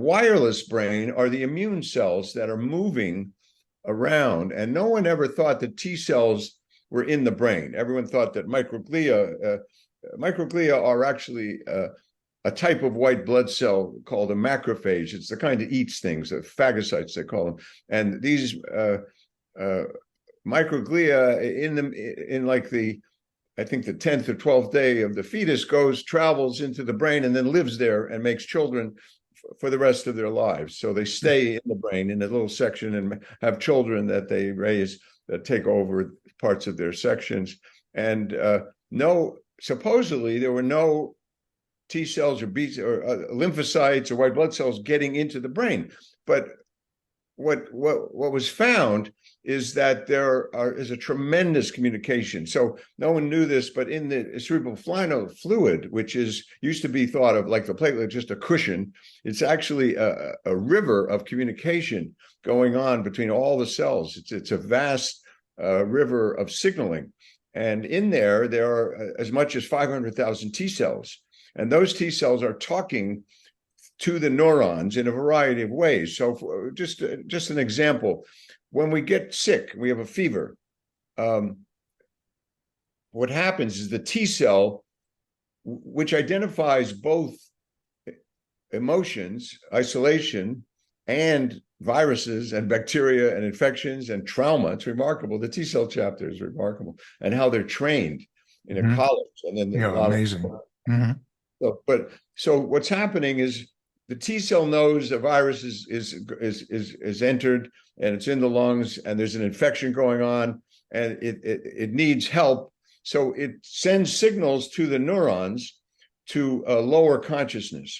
wireless brain are the immune cells that are moving around. And no one ever thought that T cells were in the brain. Everyone thought that microglia are actually a type of white blood cell called a macrophage. It's the kind that eats things, phagocytes they call them. And these microglia in like I think the 10th or 12th day of the fetus travels into the brain and then lives there and makes children for the rest of their lives. So they stay in the brain in a little section and have children that they raise that take over parts of their sections. And supposedly there were no T cells or B or lymphocytes or white blood cells getting into the brain. But what was found is that there is a tremendous communication. So no one knew this, but in the cerebral fluid, which used to be thought of like the platelet, just a cushion, it's actually a river of communication going on between all the cells. It's a vast river of signaling. And in there are as much as 500,000 T cells. And those T cells are talking to the neurons in a variety of ways. So just an example, when we get sick, we have a fever, what happens is the T cell, which identifies both emotions, isolation, and viruses and bacteria and infections and trauma. It's remarkable. The T cell chapter is remarkable, and how they're trained in a college. And then amazing. So what's happening is the T cell knows a virus is entered and it's in the lungs and there's an infection going on and it needs help. So it sends signals to the neurons to lower consciousness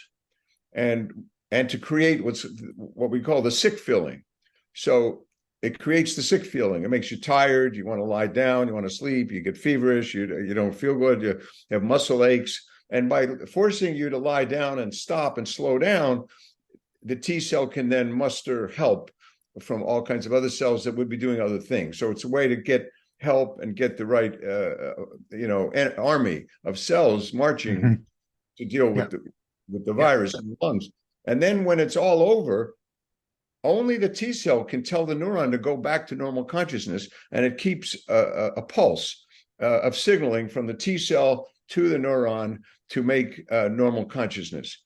and to create what we call the sick feeling. So it creates the sick feeling. It makes you tired. You want to lie down. You want to sleep. You get feverish. You don't feel good. You have muscle aches. And by forcing you to lie down and stop and slow down, the T cell can then muster help from all kinds of other cells that would be doing other things. So it's a way to get help and get the right, army of cells marching to deal with the virus in the lungs. And then when it's all over, only the T cell can tell the neuron to go back to normal consciousness, and it keeps a pulse of signaling from the T cell to the neuron to make normal consciousness.